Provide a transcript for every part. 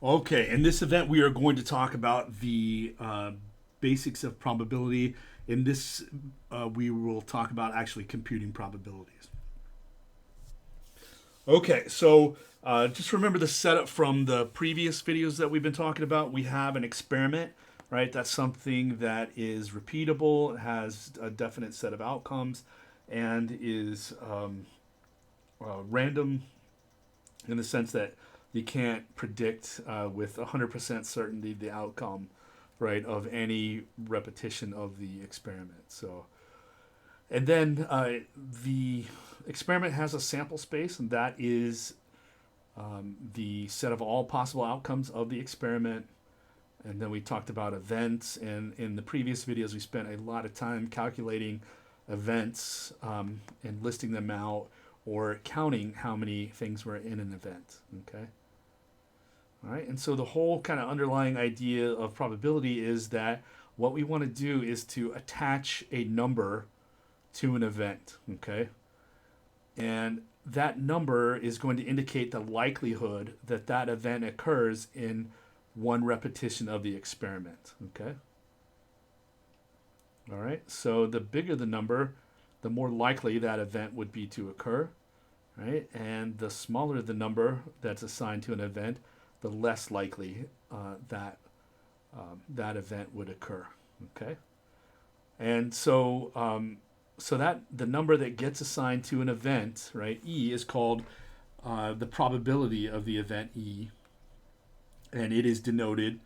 Okay, in this event, we are going to talk about the basics of probability. In this, we will talk about actually computing probabilities. Okay, so just remember the setup from the previous videos that we've been talking about. We have an experiment, right? That's something that is repeatable, has a definite set of outcomes, and is random in the sense that you can't predict with 100% certainty the outcome, right, of any repetition of the experiment. So, and then the experiment has a sample space, and that is the set of all possible outcomes of the experiment. And then we talked about events, and in the previous videos, we spent a lot of time calculating events and listing them out or counting how many things were in an event. Okay. All right. And so the whole kind of underlying idea of probability is that what we want to do is to attach a number to an event. Okay. And that number is going to indicate the likelihood that that event occurs in one repetition of the experiment. Okay. All right. So the bigger the number, the more likely that event would be to occur. Right. And the smaller the number that's assigned to an event, the less likely that event would occur. Okay. And so that the number that gets assigned to an event, right, E, is called the probability of the event E, and it is denoted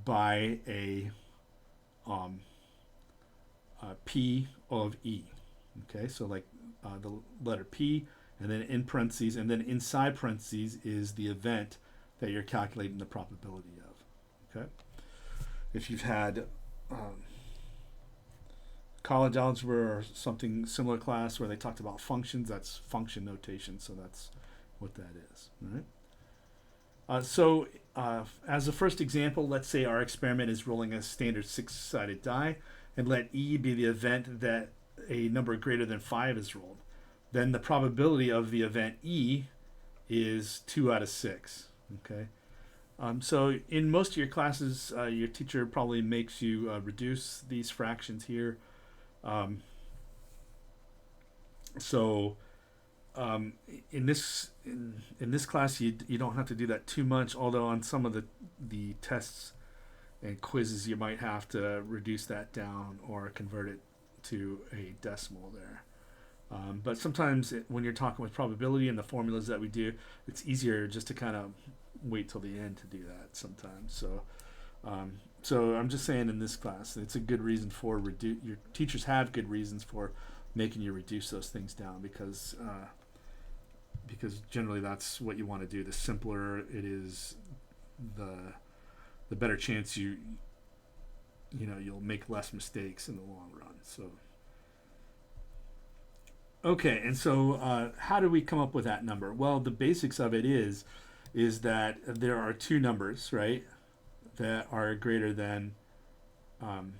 by um, a P of E. Okay, so like the letter P, and then in parentheses, and then inside parentheses is the event that you're calculating the probability of. Okay, if you've had college algebra or something similar class where they talked about functions, that's function notation, so that's what that is. All right. As a first example, let's say our experiment is rolling a standard six-sided die, and let E be the event that a number greater than 5 is rolled. Then the probability of the event E is 2 out of 6. Okay. So in most of your classes, your teacher probably makes you reduce these fractions here. Um, so in this class, you don't have to do that too much. Although on some of the tests and quizzes, you might have to reduce that down or convert it to a decimal there. But sometimes when you're talking with probability and the formulas that we do, it's easier just to kind of wait till the end to do that sometimes. So I'm just saying in this class, it's a good reason for your teachers have good reasons for making you reduce those things down because generally that's what you want to do. The simpler it is, the better chance you'll make less mistakes in the long run. So okay, and so how do we come up with that number? Well, the basics of it is that there are two numbers, right, that are greater than um,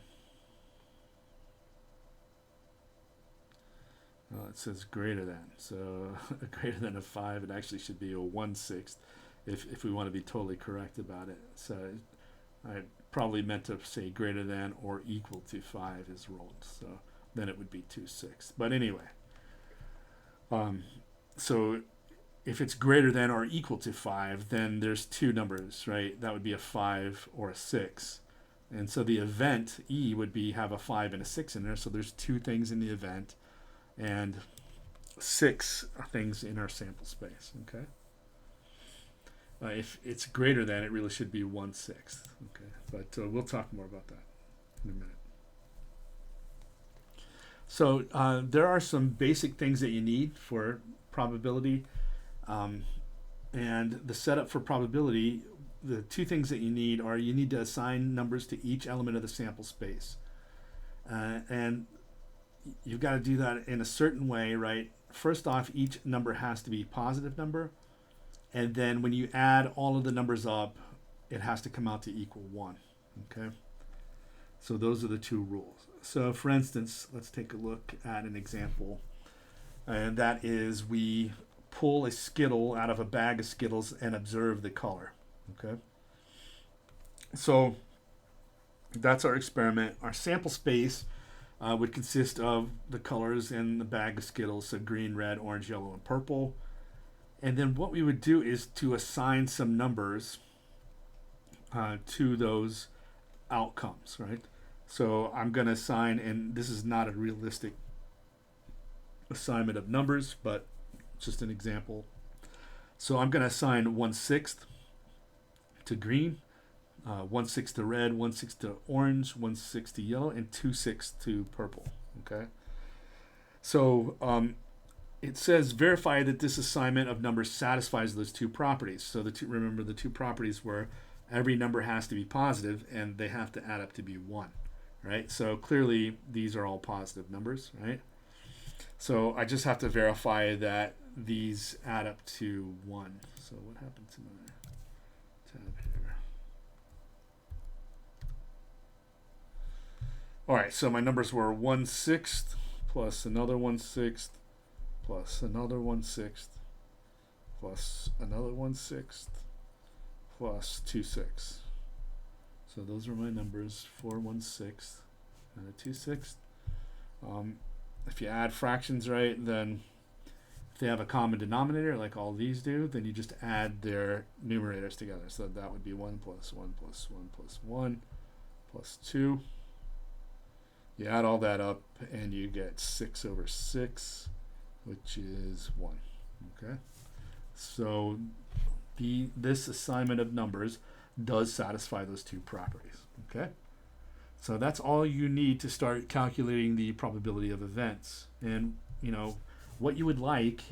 well, it says greater than, so greater than a 5, it actually should be a 1/6 if we want to be totally correct about it. So I probably meant to say greater than or equal to 5 is rolled, so then it would be 2/6. But anyway, um, so if it's greater than or equal to 5, then there's two numbers, right? That would be a 5 or a 6. And so the event E would be have a 5 and a 6 in there. So there's two things in the event and 6 things in our sample space. Okay. If it's greater than, it really should be 1/6. Okay. But we'll talk more about that in a minute. So there are some basic things that you need for probability. Um, and the setup for probability, the two things that you need are you need to assign numbers to each element of the sample space. And you've got to do that in a certain way, right? First off, each number has to be a positive number. And then when you add all of the numbers up, it has to come out to equal 1. Okay? So those are the two rules. So for instance, let's take a look at an example. And that is we pull a Skittle out of a bag of Skittles and observe the color. Okay? So that's our experiment. Our sample space would consist of the colors in the bag of Skittles, so green, red, orange, yellow, and purple. And then what we would do is to assign some numbers to those outcomes, right? So I'm going to assign, and this is not a realistic assignment of numbers, but just an example. So I'm going to assign 1/6 to green, 1/6 to red, 1/6 to orange, 1/6 to yellow, and 2/6 to purple. Okay. So it says verify that this assignment of numbers satisfies those two properties. So remember the two properties were every number has to be positive and they have to add up to be 1, right? So clearly these are all positive numbers, right? So I just have to verify that these add up to 1. So what happened to my tab here? All right, so my numbers were 1/6 plus another 1/6 plus another 1/6 plus another 1/6 plus 2/6. So those are my numbers, 4 1/6 and a 2/6. If you add fractions right, then if they have a common denominator like all these do, then you just add their numerators together. So that would be 1 plus 1 plus 1 plus 1 plus 2. You add all that up and you get 6/6, which is 1. Okay? So this assignment of numbers does satisfy those two properties. Okay? So that's all you need to start calculating the probability of events. And, what you would like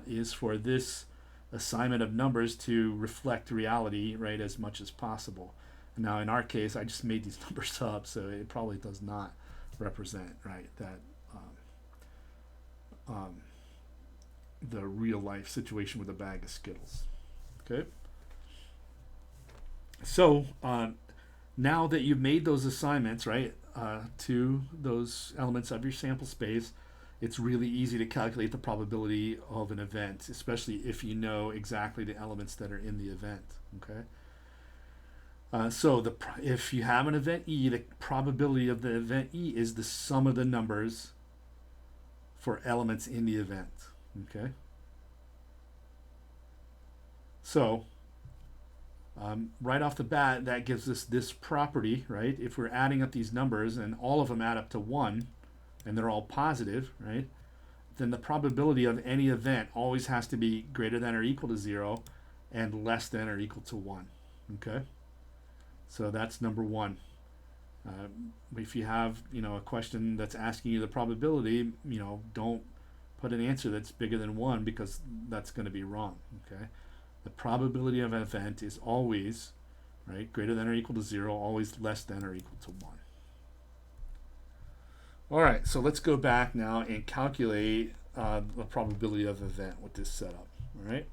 is for this assignment of numbers to reflect reality, right, as much as possible. Now, in our case, I just made these numbers up, so it probably does not represent, right, that the real life situation with a bag of Skittles. Okay? So, now that you've made those assignments, right, to those elements of your sample space, it's really easy to calculate the probability of an event, especially if you know exactly the elements that are in the event. Okay. So if you have an event E, the probability of the event E is the sum of the numbers for elements in the event. Okay. So right off the bat, that gives us this property, right? If we're adding up these numbers and all of them add up to 1, and they're all positive, right? Then the probability of any event always has to be greater than or equal to 0 and less than or equal to 1. Okay? So that's number 1. If you have, a question that's asking you the probability, don't put an answer that's bigger than 1 because that's going to be wrong. Okay? The probability of an event is always, right, greater than or equal to 0, always less than or equal to 1. All right, so let's go back now and calculate the probability of an event with this setup. All right.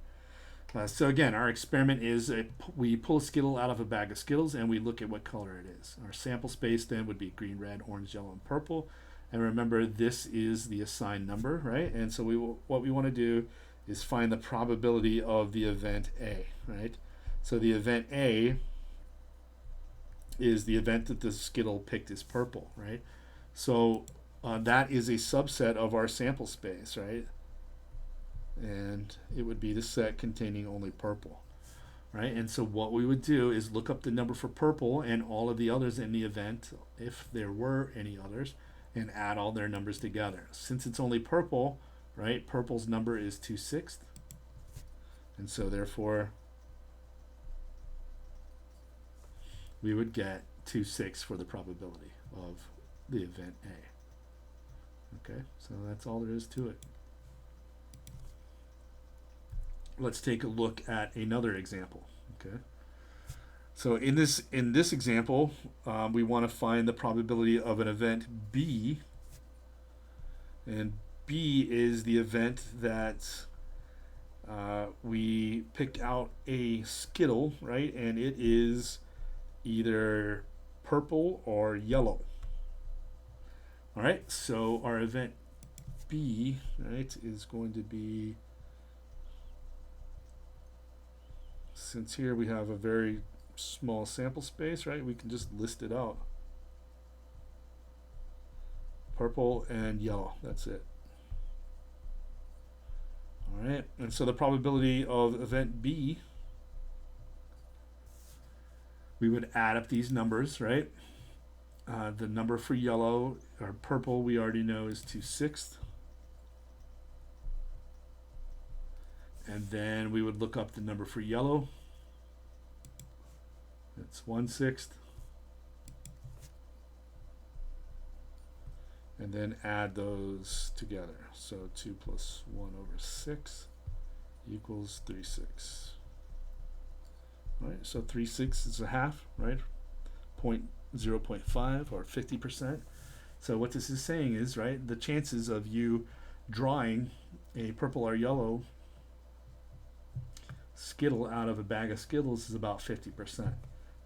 So again, our experiment is we pull a Skittle out of a bag of Skittles and we look at what color it is. Our sample space then would be green, red, orange, yellow, and purple. And remember, this is the assigned number, right? And so what we want to do is find the probability of the event A, right? So the event A is the event that the Skittle picked as purple, right? So that is a subset of our sample space, right? And it would be the set containing only purple, right? And so what we would do is look up the number for purple and all of the others in the event, if there were any others, and add all their numbers together. Since it's only purple, right, purple's number is 2/6. And so therefore, we would get 2/6 for the probability of the event A. Okay, so that's all there is to it. Let's take a look at another example. Okay, so in this example, we want to find the probability of an event B, and B is the event that we picked out a Skittle, right, and it is either purple or yellow. All right, so our event B, right, is going to be, since here we have a very small sample space, right? We can just list it out. Purple and yellow, that's it. All right, and so the probability of event B, we would add up these numbers, right? The number for yellow or purple we already know is 2/6. And then we would look up the number for yellow. It's 1/6. And then add those together. So 2 plus 1/6 equals 3/6. All right, so 3/6 is a half, right? 0.5 or 50%. So what this is saying is, right, the chances of you drawing a purple or yellow Skittle out of a bag of Skittles is about 50%.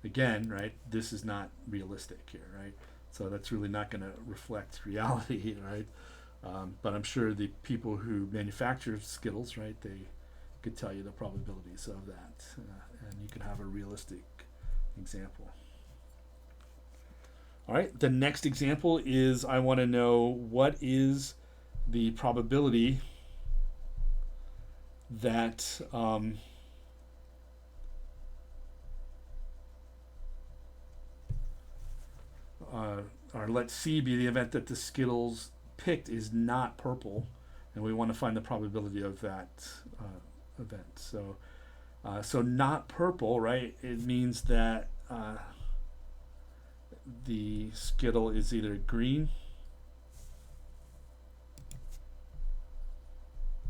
Again, right, this is not realistic here, right? So that's really not going to reflect reality, right? But I'm sure the people who manufacture Skittles, right, they could tell you the probabilities of that, and you could have a realistic example. All right, the next example is I want to know what is the probability that or let C be the event that the Skittles picked is not purple, and we want to find the probability of that event. So not purple, right? It means that the Skittle is either green,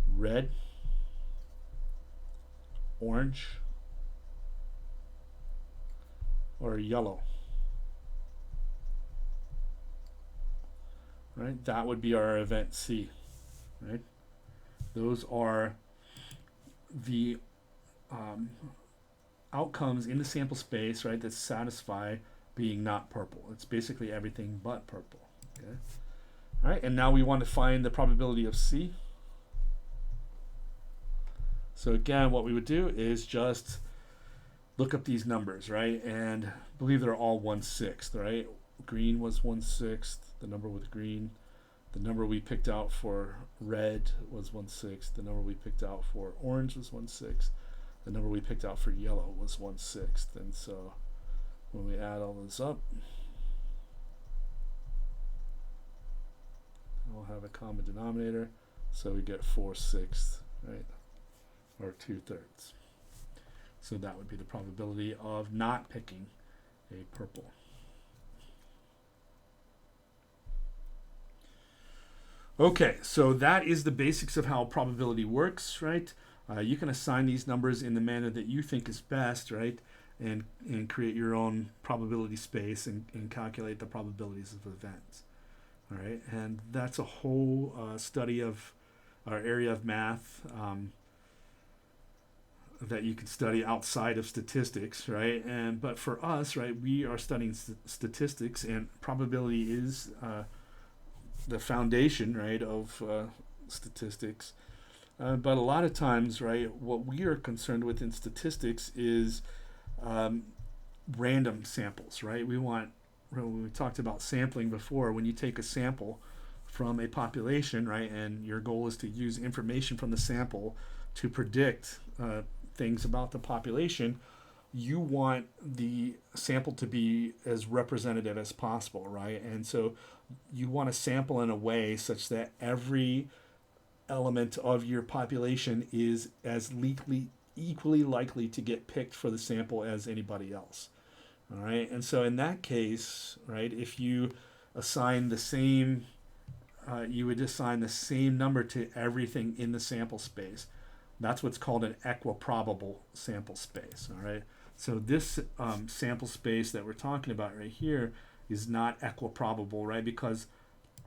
red, orange, or yellow. Right? That would be our event C. Right? Those are the outcomes in the sample space, right, that satisfy being not purple. It's basically everything but purple. Okay. All right, and now we want to find the probability of C. So again, what we would do is just look up these numbers, right, and believe they're all 1/6, right? Green was 1/6, the number with green. The number we picked out for red was 1/6. The number we picked out for orange was 1/6. The number we picked out for yellow was 1/6. And so when we add all those up, we'll have a common denominator. So we get 4/6, right? Or 2/3. So that would be the probability of not picking a purple. Okay, so that is the basics of how probability works, right? You can assign these numbers in the manner that you think is best, right? And create your own probability space and calculate the probabilities of events. All right, and that's a whole study of our area of math that you can study outside of statistics, right? But for us, right, we are studying statistics, and probability is the foundation, right, of statistics. But a lot of times, right, what we are concerned with in statistics is random samples, right? When we talked about sampling before, when you take a sample from a population, right, and your goal is to use information from the sample to predict things about the population, you want the sample to be as representative as possible, right? And so you want to sample in a way such that every element of your population is as equally likely to get picked for the sample as anybody else. All right, and so in that case, right, if you assign the same, you would assign the same number to everything in the sample space. That's what's called an equiprobable sample space. All right, so this sample space that we're talking about right here is not equiprobable, right? Because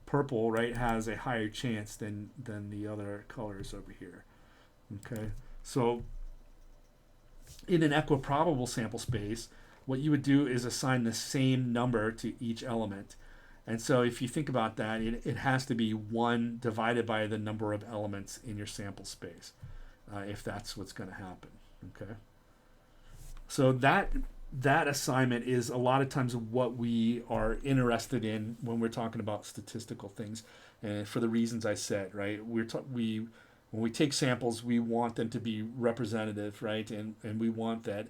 purple, right, has a higher chance than the other colors over here. Okay, so in an equiprobable sample space, what you would do is assign the same number to each element. And so if you think about that, it has to be 1 divided by the number of elements in your sample space, if that's what's going to happen. Okay, so that that assignment is a lot of times what we are interested in when we're talking about statistical things, and for the reasons I said, right? We when we take samples, we want them to be representative, right? And we want that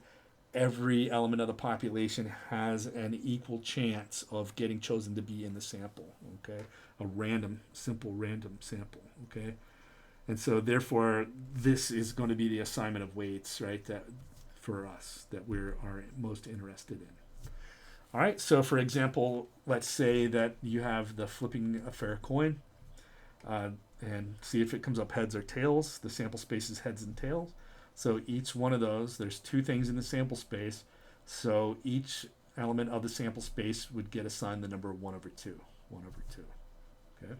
every element of the population has an equal chance of getting chosen to be in the sample, okay? A simple random sample, okay? And so therefore, this is going to be the assignment of weights, right? That for us that we are most interested in. All right. So for example, let's say that you have the flipping a fair coin, uh, and see if it comes up heads or tails. The sample space is heads and tails. So each one of those, there's two things in the sample space. So each element of the sample space would get assigned the number 1/2. 1/2. Okay.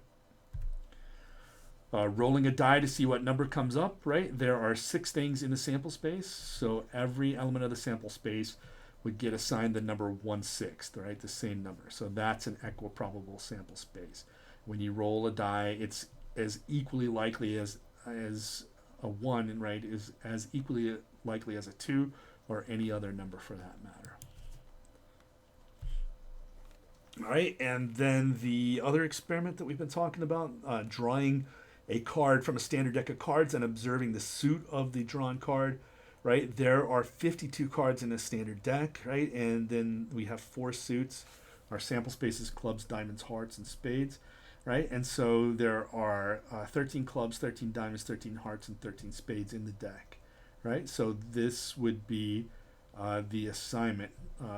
Rolling a die to see what number comes up, right? There are 6 things in the sample space, so every element of the sample space would get assigned the number 1/6, right? The same number. So that's an equiprobable sample space. When you roll a die, it's as equally likely as a 1, right? Is as equally likely as a 2 or any other number for that matter. All right, and then the other experiment that we've been talking about, drawing a card from a standard deck of cards and observing the suit of the drawn card, right? There are 52 cards in a standard deck, right? And then we have 4 suits. Our sample space is clubs, diamonds, hearts, and spades, right? And so there are 13 clubs, 13 diamonds, 13 hearts, and 13 spades in the deck, right? So this would be the assignment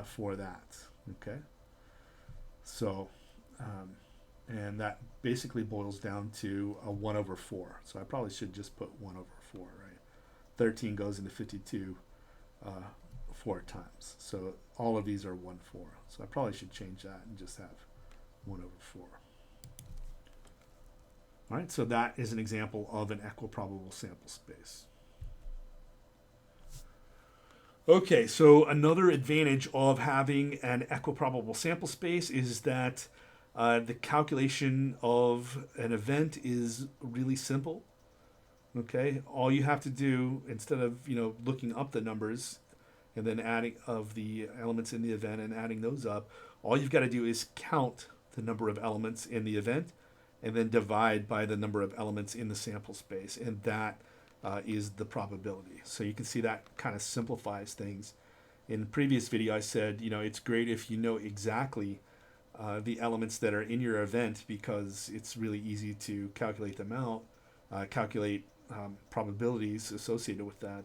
for that, okay? So, and that basically boils down to a 1/4. So I probably should just put 1/4, right? 13 goes into 52 4 times. So all of these are 1/4. So I probably should change that and just have 1/4. All right, so that is an example of an equiprobable sample space. Okay, so another advantage of having an equiprobable sample space is that the calculation of an event is really simple. Okay, all you have to do, instead of looking up the numbers and then adding of the elements in the event and adding those up, all you've got to do is count the number of elements in the event and then divide by the number of elements in the sample space, and that is the probability. So you can see that kind of simplifies things. In the previous video, I said, it's great if you know exactly the elements that are in your event, because it's really easy to calculate them out, calculate probabilities associated with that.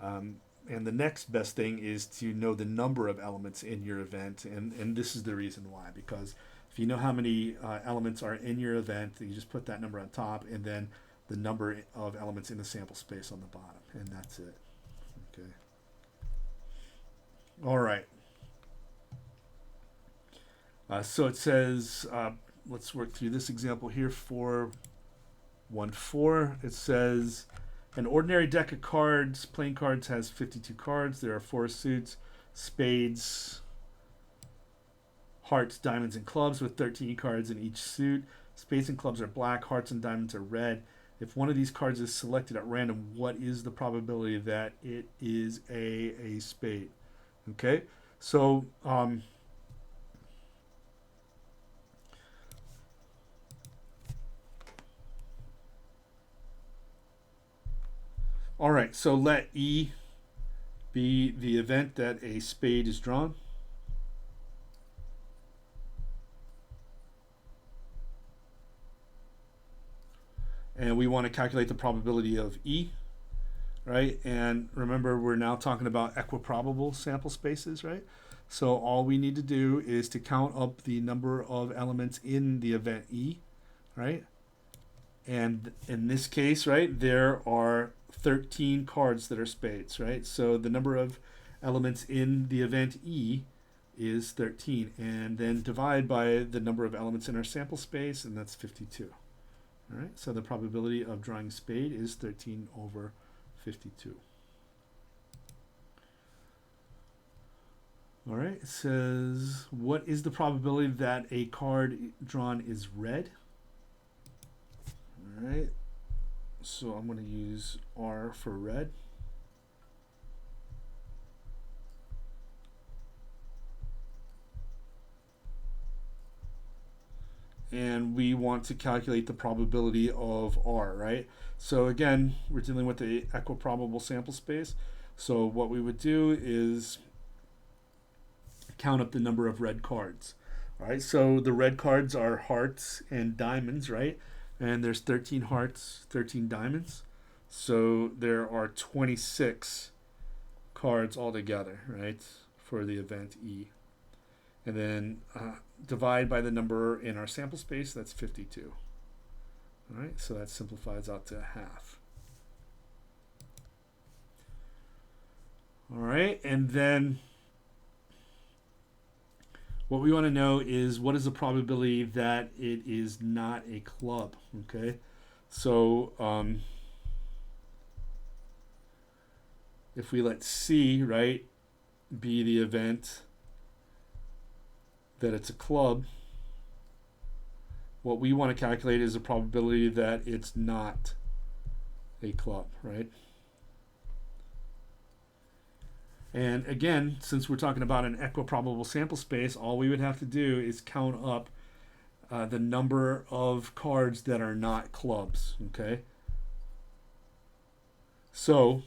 And the next best thing is to know the number of elements in your event, and this is the reason why, because if you know how many elements are in your event, you just put that number on top, and then the number of elements in the sample space on the bottom, and that's it. Okay. All right. So it says, let's work through this example here for 1/4. It says, an ordinary deck of cards, playing cards, has 52 cards. There are 4 suits: spades, hearts, diamonds, and clubs, with 13 cards in each suit. Spades and clubs are black, hearts and diamonds are red. If one of these cards is selected at random, what is the probability that it is a spade? Okay, so all right, so let E be the event that a spade is drawn. And we want to calculate the probability of E, right? And remember, we're now talking about equiprobable sample spaces, right? So all we need to do is to count up the number of elements in the event E, right? And in this case, right, there are 13 cards that are spades, right? So the number of elements in the event E is 13, and then divide by the number of elements in our sample space, and that's 52. All right, so the probability of drawing a spade is 13/52. All right, it says, what is the probability that a card drawn is red? All right, so I'm going to use R for red. and we want to calculate the probability of R, right? So again, we're dealing with the equiprobable sample space. So what we would do is count up the number of red cards. All right, so the red cards are hearts and diamonds, right? And there's 13 hearts, 13 diamonds. So there are 26 cards altogether, right, for the event E. And then divide by the number in our sample space, that's 52. All right, so that simplifies out to half. All right, and then what we want to know is what is the probability that it is not a club, okay? So if we let C, right, be the event that it's a club, what we want to calculate is the probability that it's not a club, right? And again, since we're talking about an equiprobable sample space, all we would have to do is count up the number of cards that are not clubs, okay? So,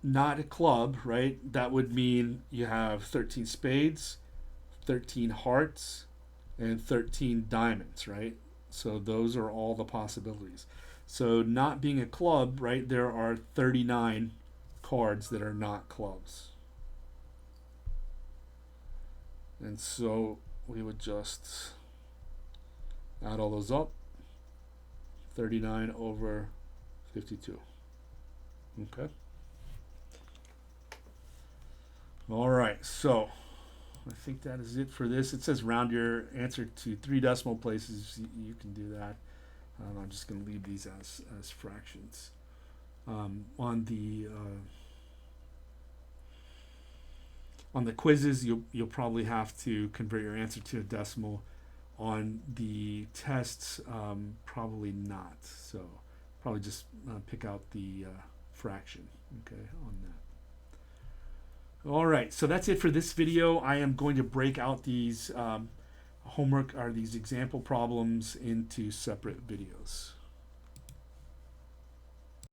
not a club, right? That would mean you have 13 spades, 13 hearts, and 13 diamonds, right? So those are all the possibilities. So not being a club, right, there are 39 cards that are not clubs. And so we would just add all those up. 39 over 52. Okay. All right, so I think that is it for this. It says round your answer to 3 decimal places. You can do that. I'm just going to leave these as fractions. On the quizzes, you'll probably have to convert your answer to a decimal. On the tests, probably not. So probably just pick out the fraction, okay, on that. All right, so that's it for this video. I am going to break out these homework or these example problems into separate videos.